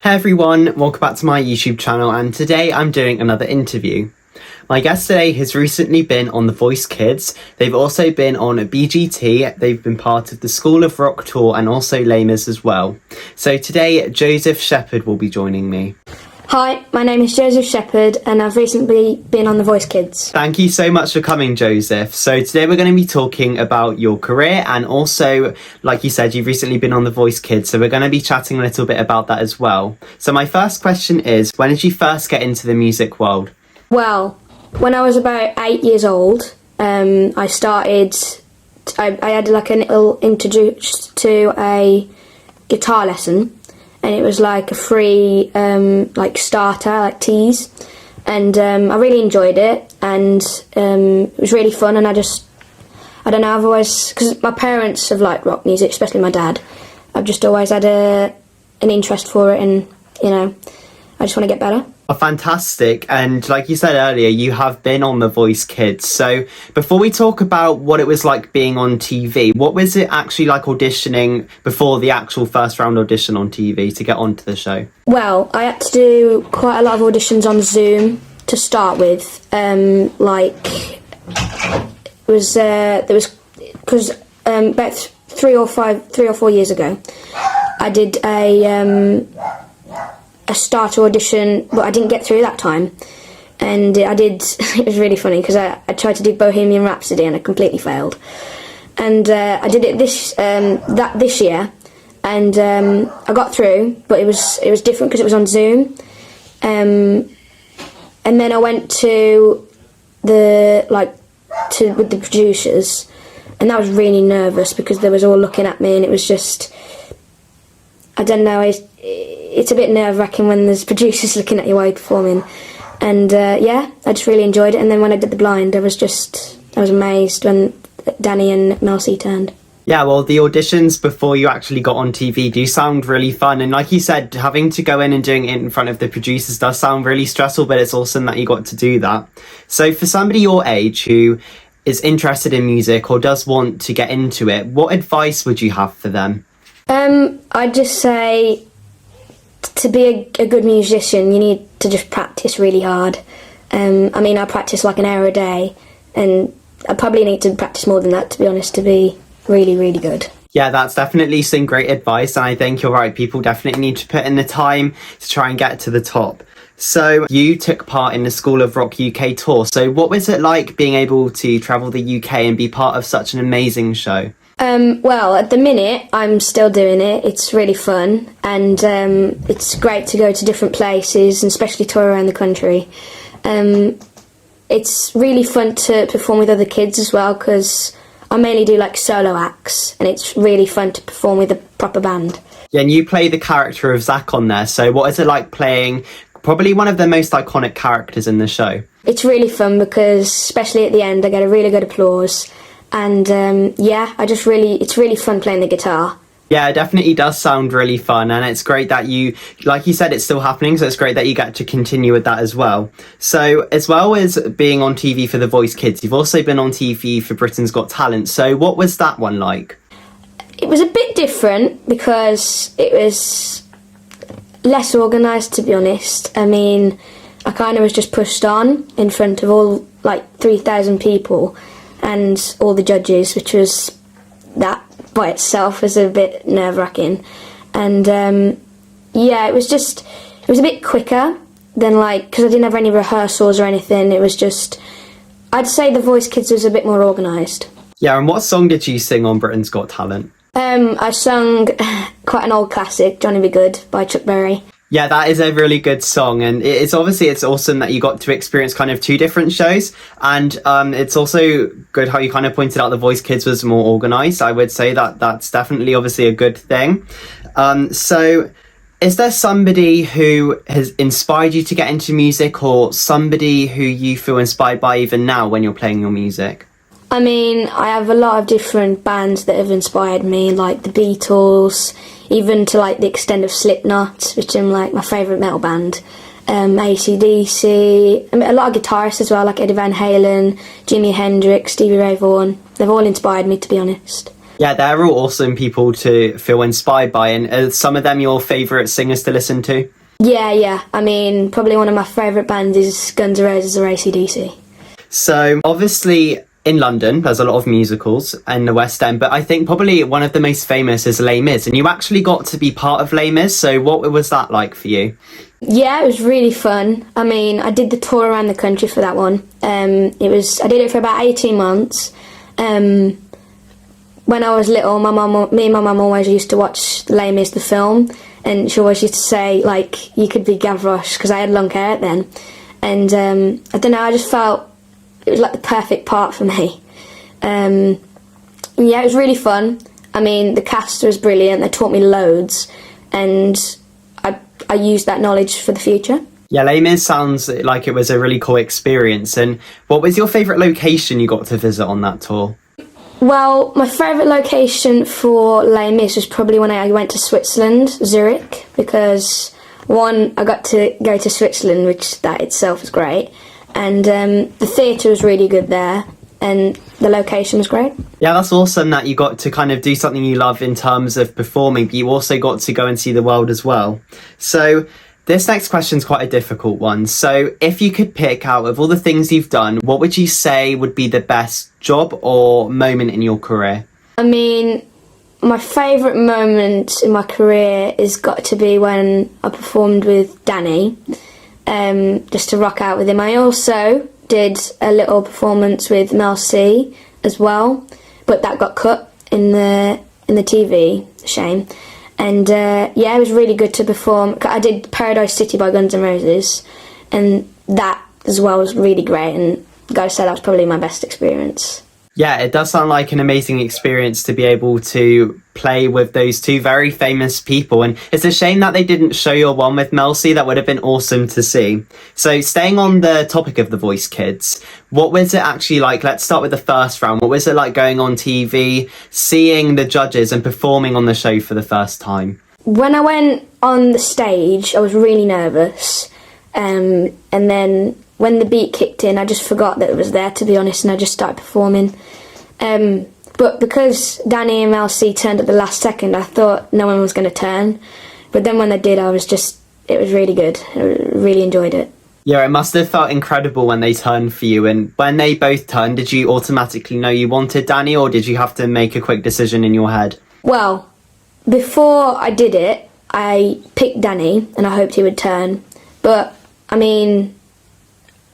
Hey everyone, welcome back to my YouTube channel, and today I'm doing another interview. My guest today has recently been on The Voice Kids. They've also been on BGT, they've been part of the School of Rock tour and also Lamers as well. So today, Shepard will be joining me. Hi, my name is Shepard and I've recently been on The Voice Kids. Thank you so much for coming, Joseph. So today we're going to be talking about your career and also, like you said, you've recently been on The Voice Kids, so we're going to be chatting a little bit about that as well. So my first question is, when did you first get into the music world? Well, when I was about 8 years old, I had like a little introduced to a guitar lesson. And it was like a free like starter, like tease, and I really enjoyed it, and it was really fun. And I don't know, I've always, because my parents have liked rock music, especially my dad. I've just always had an interest for it, and you know, I just want to get better. Oh, fantastic. And like you said earlier, you have been on The Voice Kids. So before we talk about what it was like being on TV, what was it actually like auditioning before the actual first round audition on TV to get onto the show? Well, I had to do quite a lot of auditions on Zoom to start with. About 3 or 4 years ago, I did a starter audition, but I didn't get through that time, and it was really funny because I tried to do Bohemian Rhapsody and I completely failed, and I did it this year, and I got through, but it was different because it was on Zoom, and then I went with the producers, and I was really nervous because they was all looking at me, and it was just, I don't know, it's a bit nerve-wracking when there's producers looking at you while you're performing. And yeah, I just really enjoyed it. And then when I did the blind, I was amazed when Danny and Mel C turned. Yeah, well, the auditions before you actually got on TV do sound really fun. And like you said, having to go in and doing it in front of the producers does sound really stressful, but it's awesome that you got to do that. So for somebody your age who is interested in music or does want to get into it, what advice would you have for them? I'd just say, to be a good musician, you need to just practice really hard. I practice like an hour a day, and I probably need to practice more than that, to be honest, to be really, really good. Yeah, that's definitely some great advice, and I think you're right. People definitely need to put in the time to try and get to the top. So you took part in the School of Rock UK tour. So what was it like being able to travel the UK and be part of such an amazing show? Well, at the minute, I'm still doing it. It's really fun, and it's great to go to different places, and especially tour around the country. It's really fun to perform with other kids as well, because I mainly do like solo acts, and it's really fun to perform with a proper band. Yeah, and you play the character of Zach on there, so what is it like playing probably one of the most iconic characters in the show? It's really fun because, especially at the end, I get a really good applause. And yeah, it's really fun playing the guitar. Yeah, it definitely does sound really fun, and it's great that you, like you said, it's still happening, so it's great that you get to continue with that as well. So, as well as being on TV for The Voice Kids, you've also been on TV for Britain's Got Talent, so what was that one like? It was a bit different because it was less organised, to be honest. I mean, I kind of was just pushed on in front of all, like, 3,000 people and all the judges, which was, that by itself was a bit nerve-wracking. And yeah, it was a bit quicker than, like, because I didn't have any rehearsals or anything. It was just, I'd say The Voice Kids was a bit more organised. Yeah, and what song did you sing on Britain's Got Talent? I sung quite an old classic, Johnny Be Good by Chuck Berry. Yeah, that is a really good song, and it's awesome that you got to experience kind of two different shows, and it's also good how you kind of pointed out The Voice Kids was more organised. I would say that that's definitely obviously a good thing. So is there somebody who has inspired you to get into music, or somebody who you feel inspired by even now when you're playing your music? I mean, I have a lot of different bands that have inspired me, like the Beatles, even to like the extent of Slipknot, which is like my favourite metal band, AC/DC, a lot of guitarists as well, like Eddie Van Halen, Jimi Hendrix, Stevie Ray Vaughan. They've all inspired me, to be honest. Yeah, they're all awesome people to feel inspired by, and are some of them your favourite singers to listen to? Yeah. I mean, probably one of my favourite bands is Guns N' Roses or AC/DC. So obviously in London, there's a lot of musicals in the West End, but I think probably one of the most famous is Les Mis, and you actually got to be part of Les Mis, so what was that like for you? Yeah, it was really fun. I mean, I did the tour around the country for that one. I did it for about 18 months. When I was little, me and my mum always used to watch Les Mis, the film, and she always used to say, like, you could be Gavroche, because I had long hair then. And I don't know, I just felt it was like the perfect part for me. Yeah, it was really fun. I mean, the cast was brilliant. They taught me loads, and I used that knowledge for the future. Yeah, Les Mis sounds like it was a really cool experience. And what was your favourite location you got to visit on that tour? Well, my favourite location for Les Mis was probably when I went to Switzerland, Zurich, because one, I got to go to Switzerland, which that itself was great, and the theatre was really good there, and the location was great. Yeah, that's awesome that you got to kind of do something you love in terms of performing, but you also got to go and see the world as well. So this next question is quite a difficult one. So if you could pick out of all the things you've done, what would you say would be the best job or moment in your career? I mean, my favourite moment in my career has got to be when I performed with Danny, just to rock out with him. I also did a little performance with Mel C as well, but that got cut in the TV, shame. And yeah, it was really good to perform. I did Paradise City by Guns N' Roses, and that as well was really great, and gotta say that was probably my best experience. Yeah, it does sound like an amazing experience to be able to play with those two very famous people, and it's a shame that they didn't show your one with Mel C. That would have been awesome to see. So staying on the topic of The Voice Kids, what was it actually like? Let's start with the first round. What was it like going on TV, seeing the judges and performing on the show for the first time? When I went on the stage, I was really nervous, and then when the beat kicked in, I just forgot that it was there, to be honest, and I just started performing. But because Danny and Mel C turned at the last second, I thought no one was going to turn. But then when they did, it was really good. I really enjoyed it. Yeah, it must have felt incredible when they turned for you. And when they both turned, did you automatically know you wanted Danny, or did you have to make a quick decision in your head? Well, before I did it, I picked Danny, and I hoped he would turn. But, I mean,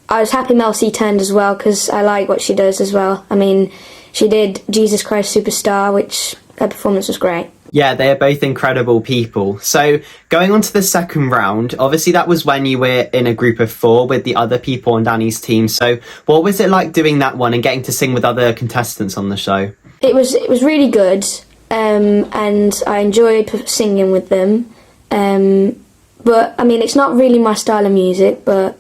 I was happy Mel C turned as well, because I like what she does as well. I mean, she did Jesus Christ Superstar, which her performance was great. Yeah, they are both incredible people. So going on to the second round, obviously that was when you were in a group of 4 with the other people on Danny's team. So what was it like doing that one and getting to sing with other contestants on the show? It was really good, and I enjoyed singing with them. But, I mean, it's not really my style of music, but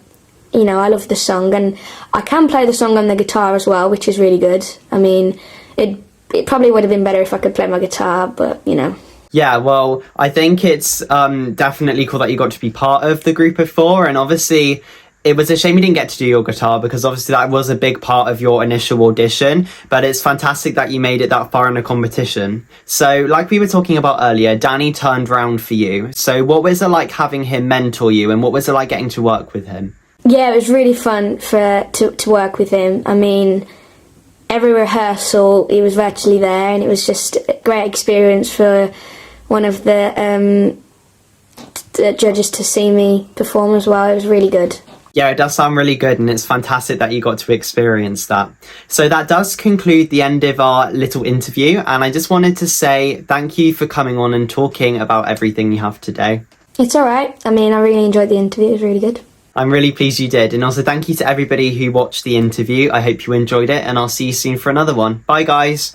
you know, I love the song, and I can play the song on the guitar as well, which is really good. I mean, it probably would have been better if I could play my guitar, but, you know. Yeah, well, I think it's definitely cool that you got to be part of the group of 4, and obviously it was a shame you didn't get to do your guitar, because obviously that was a big part of your initial audition, but it's fantastic that you made it that far in a competition. So, like we were talking about earlier, Danny turned round for you. So what was it like having him mentor you, and what was it like getting to work with him? Yeah, it was really fun to work with him. I mean, every rehearsal he was virtually there, and it was just a great experience for one of the judges to see me perform as well. It was really good. Yeah, it does sound really good, and it's fantastic that you got to experience that. So that does conclude the end of our little interview, and I just wanted to say thank you for coming on and talking about everything you have today. It's all right. I mean, I really enjoyed the interview. It was really good. I'm really pleased you did, and also thank you to everybody who watched the interview. I hope you enjoyed it, and I'll see you soon for another one. Bye, guys.